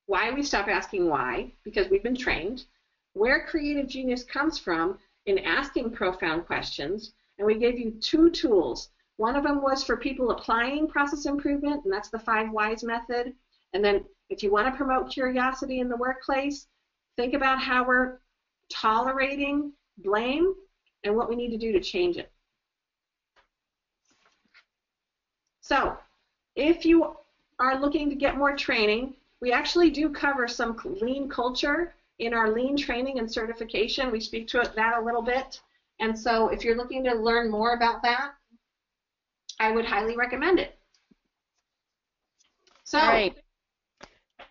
Why we stop asking why, because we've been trained. Where creative genius comes from in asking profound questions. And we gave you 2 tools. One of them was for people applying process improvement, and that's the 5 whys method. And then if you want to promote curiosity in the workplace, think about how we're tolerating blame and what we need to do to change it. So if you are looking to get more training, we actually do cover some lean culture in our lean training and certification. We speak to that a little bit. And so if you're looking to learn more about that, I would highly recommend it. So, all right.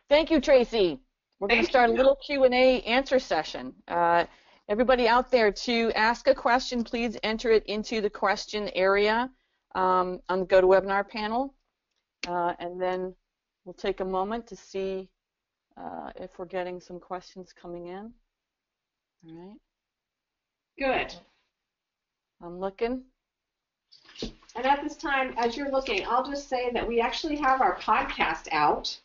Thank you, Tracy. We're going to start a little Q&A answer session. Everybody out there, to ask a question, please enter it into the question area on the GoToWebinar panel. And then we'll take a moment to see if we're getting some questions coming in. All right. Good. I'm looking. And at this time, as you're looking, I'll just say that we actually have our podcast out.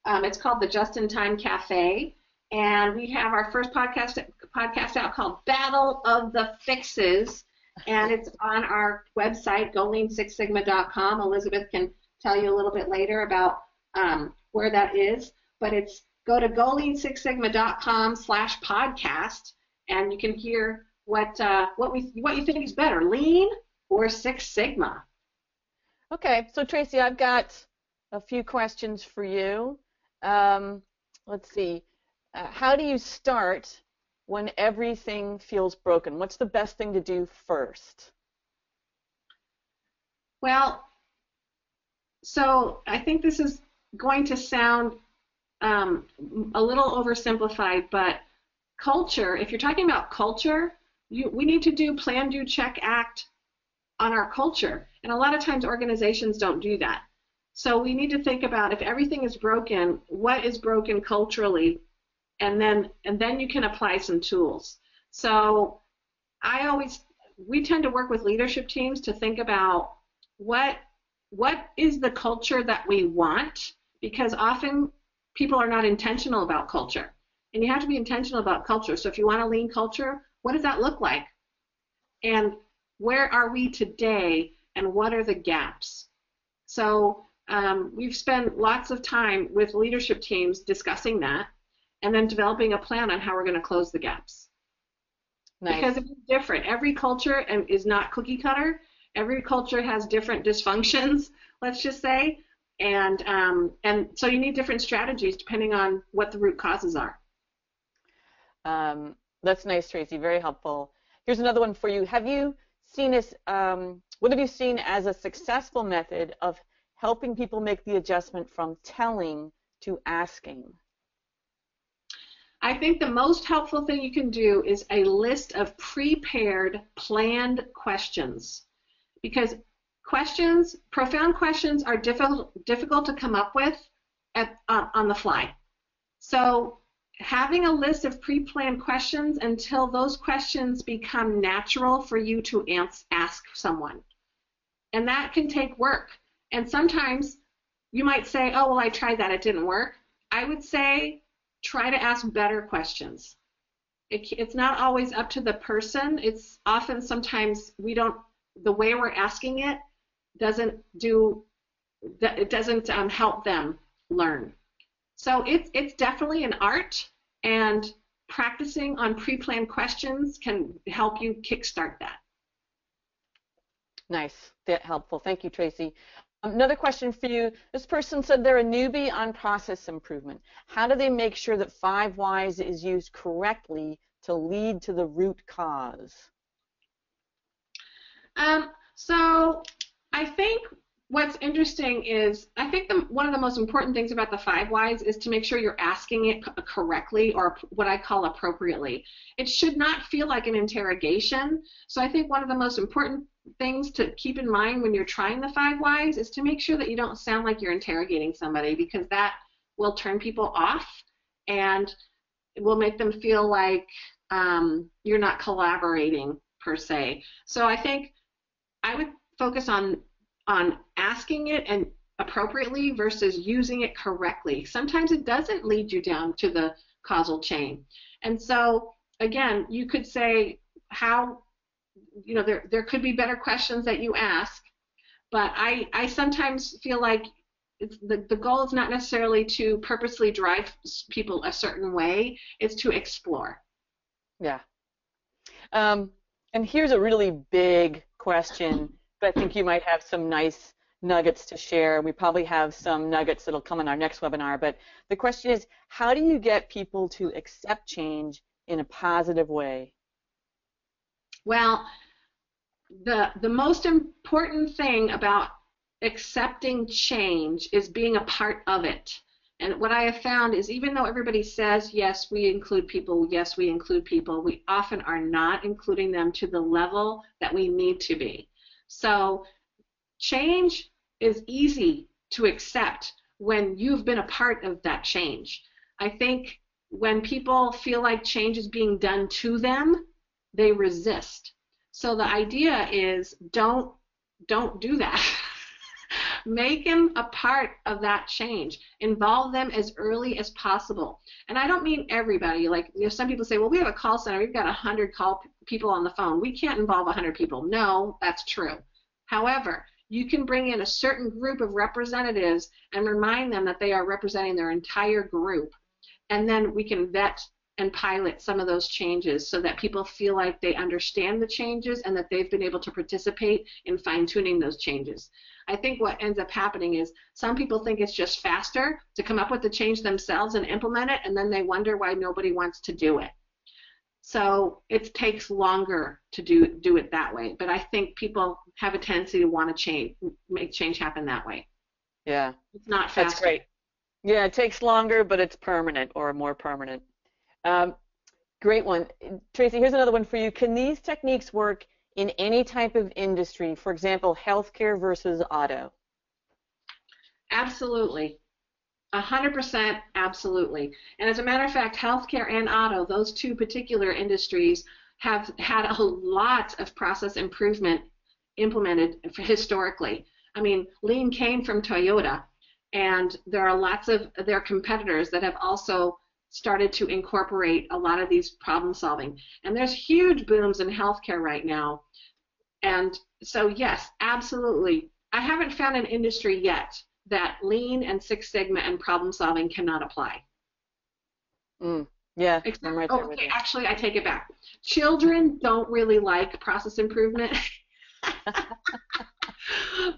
It's called the Just in Time Cafe, and we have our first podcast out called Battle of the Fixes, and it's on our website, golean6sigma.com. Elizabeth can tell you a little bit later about where that is, but go to golean6sigma.com/podcast, and you can hear what you think is better, Lean or Six Sigma. Okay, so Tracy, I've got a few questions for you. Let's see. How do you start when everything feels broken? What's the best thing to do first? Well, so I think this is going to sound a little oversimplified, but culture, if you're talking about culture, we need to do plan, do, check, act on our culture. And a lot of times organizations don't do that. So we need to think about, if everything is broken, what is broken culturally, and then you can apply some tools. So we tend to work with leadership teams to think about what is the culture that we want, because often people are not intentional about culture. And you have to be intentional about culture. So if you want a lean culture, what does that look like? And where are we today, and what are the gaps? So we've spent lots of time with leadership teams discussing that, and then developing a plan on how we're going to close the gaps. Nice. Because it's different. Every culture is not cookie cutter. Every culture has different dysfunctions, let's just say, and so you need different strategies depending on what the root causes are. That's nice, Tracy. Very helpful. Here's another one for you. Have you seen what have you seen as a successful method of helping people make the adjustment from telling to asking? I think the most helpful thing you can do is a list of prepared, planned questions, because profound questions are difficult to come up with on the fly. So having a list of pre-planned questions until those questions become natural for you to ask someone. And that can take work. And sometimes you might say, oh, well, I tried that, it didn't work. I would say try to ask better questions. It's not always up to the person. It's often sometimes the way we're asking it doesn't help them learn. So it's definitely an art, and practicing on pre-planned questions can help you kickstart that. Nice. That's helpful. Thank you, Tracy. Another question for you. This person said they're a newbie on process improvement. How do they make sure that 5 whys is used correctly to lead to the root cause? So I think what's interesting is, I think one of the most important things about the 5 whys is to make sure you're asking it correctly, or what I call appropriately. It should not feel like an interrogation. So I think one of the most important things to keep in mind when you're trying the 5 whys is to make sure that you don't sound like you're interrogating somebody, because that will turn people off and it will make them feel like you're not collaborating per se. So I think I would focus on asking it and appropriately versus using it correctly. Sometimes it doesn't lead you down to the causal chain. And so again, you could say there could be better questions that you ask, but I sometimes feel like the goal is not necessarily to purposely drive people a certain way, it's to explore. Yeah. And here's a really big question, but I think you might have some nice nuggets to share. We probably have some nuggets that'll come in our next webinar, but the question is, how do you get people to accept change in a positive way? Well, the most important thing about accepting change is being a part of it. And what I have found is, even though everybody says, yes, we include people, yes, we include people, we often are not including them to the level that we need to be. So change is easy to accept when you've been a part of that change. I think when people feel like change is being done to them, they resist. So the idea is, don't do that. Make them a part of that change. Involve them as early as possible. And I don't mean everybody. Like, some people say, well, we have a call center. We've got 100 people on the phone. We can't involve 100 people. No, that's true. However, you can bring in a certain group of representatives and remind them that they are representing their entire group. And then we can vet and pilot some of those changes so that people feel like they understand the changes and that they've been able to participate in fine-tuning those changes. I think what ends up happening is some people think it's just faster to come up with the change themselves and implement it, and then they wonder why nobody wants to do it. So it takes longer to do it that way. But I think people have a tendency to want to make change happen that way. Yeah. It's not faster. That's great. Yeah, it takes longer, but it's permanent, or more permanent. Great one. Tracy, here's another one for you. Can these techniques work in any type of industry, for example, healthcare versus auto? Absolutely. 100%, absolutely. And as a matter of fact, healthcare and auto, those two particular industries, have had a lot of process improvement implemented historically. I mean, lean came from Toyota, and there are lots of their competitors that have also started to incorporate a lot of these problem solving. And there's huge booms in healthcare right now. And so, yes, absolutely. I haven't found an industry yet that lean and Six Sigma and problem solving cannot apply. Yeah, Except, I'm right there with you. actually, I take it back. Children don't really like process improvement.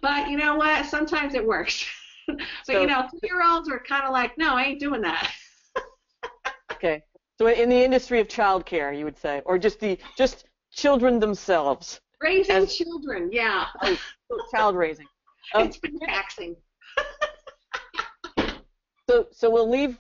But you know what? Sometimes it works. So, you know, 2-year-olds are kind of like, no, I ain't doing that. Okay. So in the industry of childcare, you would say, or just children themselves. Raising children, yeah. Oh, child raising. It's been taxing. So we'll leave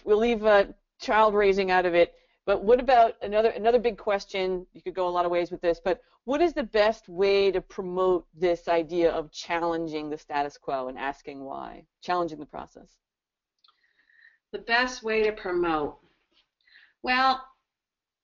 child raising out of it. But what about another big question? You could go a lot of ways with this, but what is the best way to promote this idea of challenging the status quo and asking why, challenging the process? The best way to promote. Well,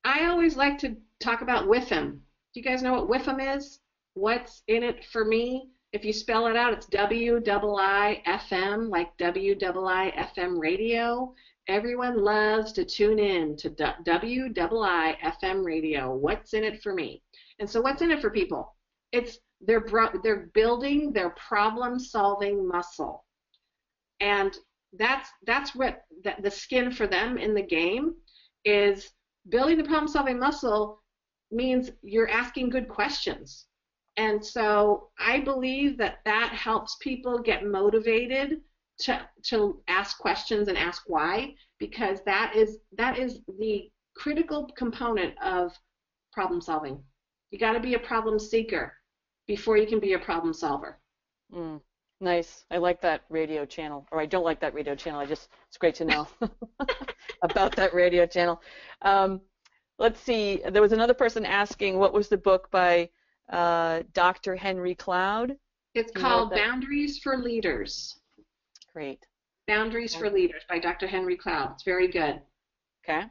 I always like to talk about WIFM. Do you guys know what WIFM is? What's in it for me? If you spell it out, it's WIIFM, like WIIFM radio. Everyone loves to tune in to WIIFM radio. What's in it for me? And so what's in it for people? It's they're building their problem-solving muscle. And that's what the skin for them in the game is. Building the problem-solving muscle means you're asking good questions. And so I believe that helps people get motivated to ask questions and ask why, because that is the critical component of problem solving. You got to be a problem seeker before you can be a problem solver. Nice. I like that radio channel, or I don't like that radio channel. It's great to know about that radio channel. Let's see. There was another person asking, what was the book by Dr. Henry Cloud? It's called Boundaries for Leaders. Great. Boundaries for Leaders by Dr. Henry Cloud. It's very good. Okay.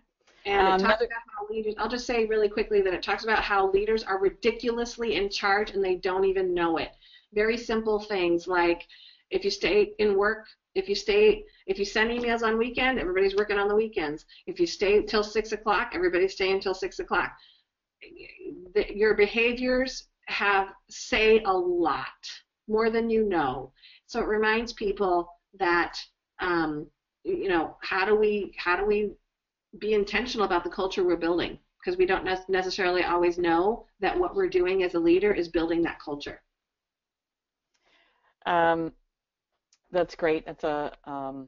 And it talks about how leaders, I'll just say really quickly that it talks about how leaders are ridiculously in charge and they don't even know it. Very simple things like if you stay in work, if you send emails on weekend, everybody's working on the weekends. If you stay till 6 o'clock, everybody's staying till 6 o'clock. Your behaviors say a lot, more than you know. So it reminds people that you know, how do we be intentional about the culture we're building, because we don't necessarily always know that what we're doing as a leader is building that culture. That's great. That's a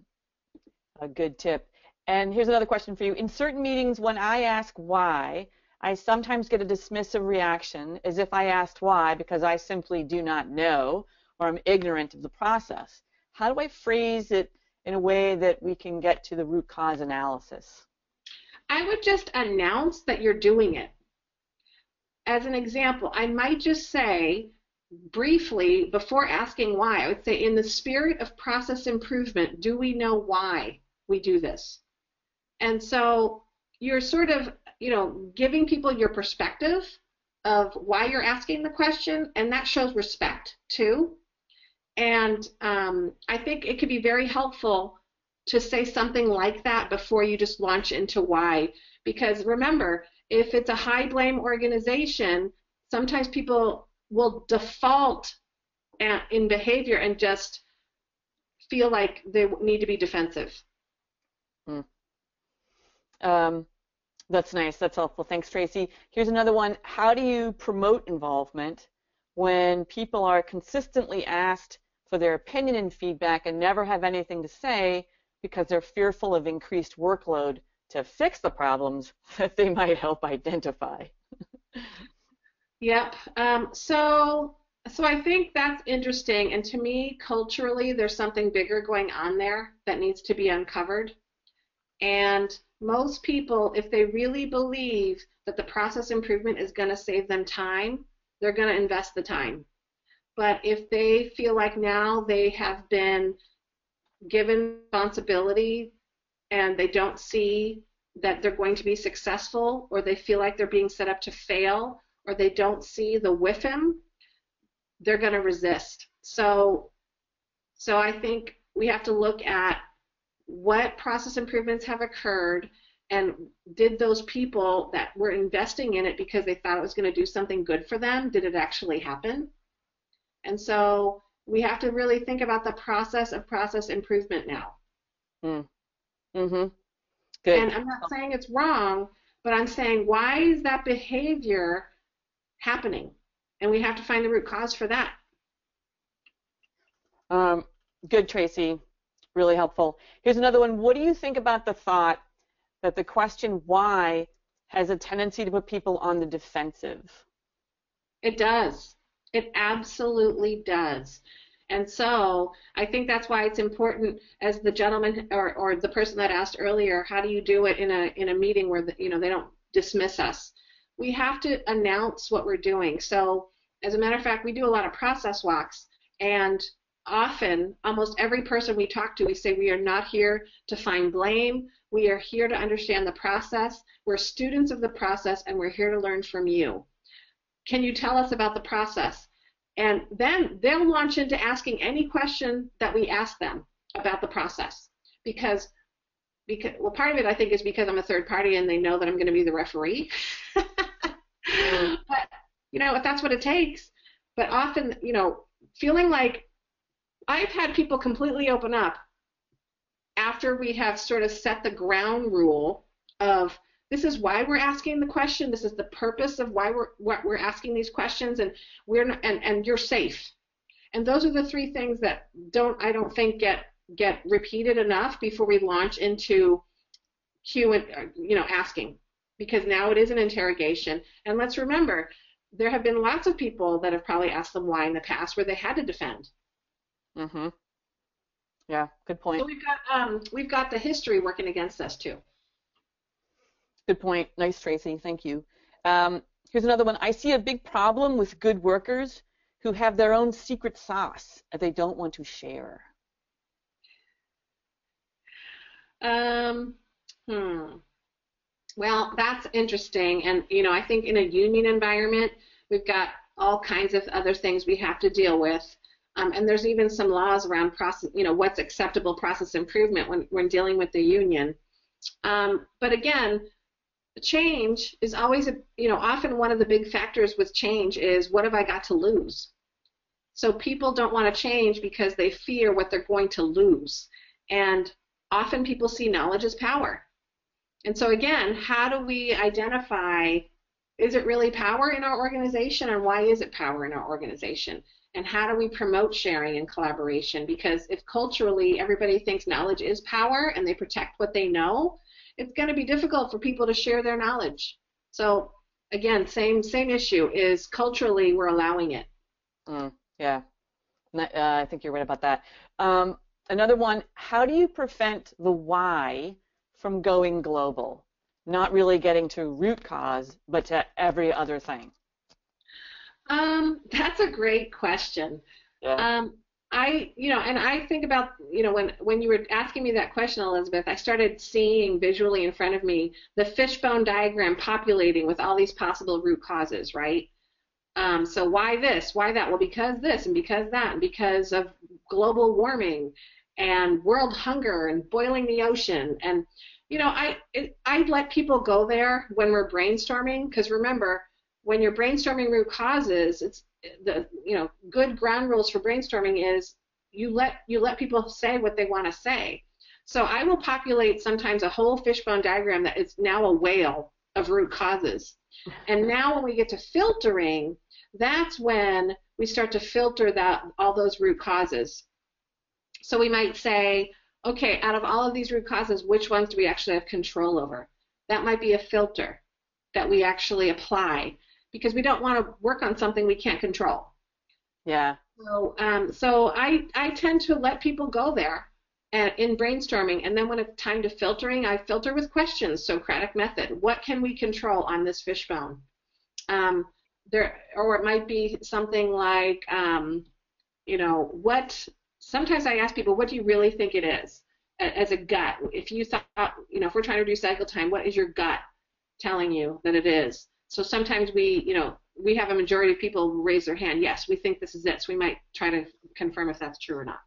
good tip. And here's another question for you. In certain meetings, when I ask why, I sometimes get a dismissive reaction as if I asked why because I simply do not know or I'm ignorant of the process. How do I phrase it in a way that we can get to the root cause analysis? I would just announce that you're doing it. As an example, I might just say briefly before asking why, I would say, in the spirit of process improvement, do we know why we do this? And so you're sort of, you know, giving people your perspective of why you're asking the question, and that shows respect too. And I think it could be very helpful to say something like that before you just launch into why. Because remember, if it's a high blame organization, sometimes people will default in behavior and just feel like they need to be defensive. That's nice. That's helpful. Thanks, Tracy. Here's another one. How do you promote involvement when people are consistently asked for their opinion and feedback and never have anything to say because they're fearful of increased workload to fix the problems that they might help identify? Yep. So I think that's interesting. And to me, culturally, there's something bigger going on there that needs to be uncovered. And most people, if they really believe that the process improvement is going to save them time, they're going to invest the time. But if they feel like now they have been given responsibility and they don't see that they're going to be successful, or they feel like they're being set up to fail, or they don't see the WIFM, they're going to resist. So I think we have to look at what process improvements have occurred, and did those people that were investing in it because they thought it was going to do something good for them, did it actually happen? And so we have to really think about the process of process improvement now. Mm-hmm. Good. And I'm not saying it's wrong, but I'm saying, why is that behavior happening? And we have to find the root cause for that. Good, Tracy. Really helpful. Here's another one. What do you think about the thought that the question why has a tendency to put people on the defensive? It does. It absolutely does. And so I think that's why it's important, as the gentleman or the person that asked earlier, how do you do it in a meeting where they don't dismiss us? We have to announce what we're doing. So as a matter of fact, we do a lot of process walks, and often, almost every person we talk to, we say we are not here to find blame. We are here to understand the process. We're students of the process, and we're here to learn from you. Can you tell us about the process? And then they'll launch into asking any question that we ask them about the process. Because well, part of it, I think, is because I'm a third party and they know that I'm going to be the referee. But, if that's what it takes. But often, feeling like I've had people completely open up after we have sort of set the ground rule of, this is why we're asking the question. This is the purpose of why we're asking these questions, and and you're safe. And those are the three things that I don't think get repeated enough before we launch into asking, because now it is an interrogation. And let's remember, there have been lots of people that have probably asked them why in the past where they had to defend. Mm-hmm. Yeah, good point. So we've got the history working against us too. Good point. Nice, Tracy. Thank you. Here's another one. I see a big problem with good workers who have their own secret sauce that they don't want to share. Well, that's interesting. And, I think in a union environment, we've got all kinds of other things we have to deal with. And there's even some laws around process, what's acceptable process improvement when dealing with the union. But again, change is always, often one of the big factors with change is, what have I got to lose? So people don't want to change because they fear what they're going to lose. And often people see knowledge as power. And so again, how do we identify, is it really power in our organization, and why is it power in our organization? And how do we promote sharing and collaboration? Because if culturally everybody thinks knowledge is power and they protect what they know, it's going to be difficult for people to share their knowledge. So again, same issue is, culturally we're allowing it. Yeah, I think you're right about that. Another one, how do you prevent the why from going global? Not really getting to root cause, but to every other thing. That's a great question. Yeah. I think about, when you were asking me that question, Elizabeth, I started seeing visually in front of me the fishbone diagram populating with all these possible root causes, right? So why this? Why that? Well, because this and because that, and because of global warming and world hunger and boiling the ocean. And, I let people go there when we're brainstorming, because remember, when you're brainstorming root causes, it's the good ground rules for brainstorming is you let people say what they want to say. So I will populate sometimes a whole fishbone diagram that is now a whale of root causes. And now when we get to filtering, that's when we start to filter all those root causes. So we might say, okay, out of all of these root causes, which ones do we actually have control over? That might be a filter that we actually apply, because we don't want to work on something we can't control. Yeah. So I tend to let people go there in brainstorming, and then when it's time to filtering, I filter with questions. Socratic Method. What can we control on this fishbone? Or it might be something like, what sometimes I ask people, what do you really think it is as a gut? If you thought, if we're trying to reduce cycle time, what is your gut telling you that it is? So sometimes we have a majority of people who raise their hand, yes, we think this is it. So we might try to confirm if that's true or not.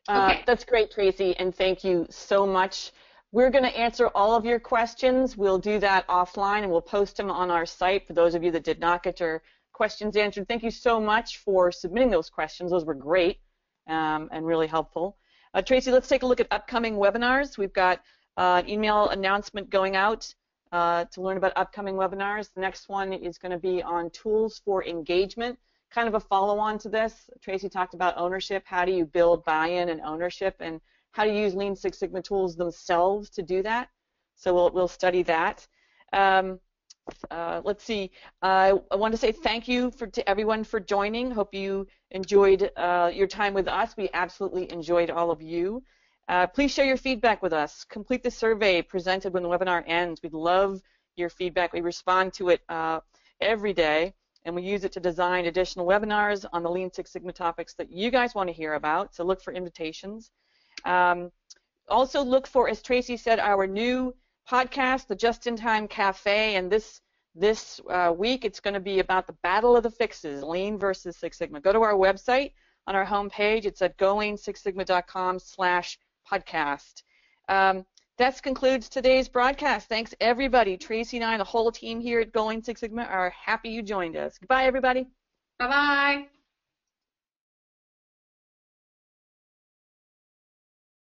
Okay. That's great, Tracy, and thank you so much. We're going to answer all of your questions. We'll do that offline, and we'll post them on our site for those of you that did not get your questions answered. Thank you so much for submitting those questions. Those were great and really helpful. Tracy, let's take a look at upcoming webinars. We've got an email announcement going out to learn about upcoming webinars. The next one is going to be on tools for engagement, kind of a follow-on to this. Tracy talked about ownership. How do you build buy-in and ownership, and how to use Lean Six Sigma tools themselves to do that. So we'll study that. Let's see. I want to say thank you to everyone for joining. Hope you enjoyed your time with us. We absolutely enjoyed all of you. Please share your feedback with us. Complete the survey presented when the webinar ends. We'd love your feedback. We respond to it every day, and we use it to design additional webinars on the Lean Six Sigma topics that you guys want to hear about. So look for invitations. Also look for, as Tracy said, our new podcast, the Just-in-Time Cafe, and this week it's going to be about the battle of the fixes, Lean versus Six Sigma. Go to our website on our homepage. It's at goleansixsigma.com/podcast. That concludes today's broadcast. Thanks, everybody. Tracy and I, the whole team here at Go Lean Six Sigma, are happy you joined us. Goodbye, everybody. Bye-bye.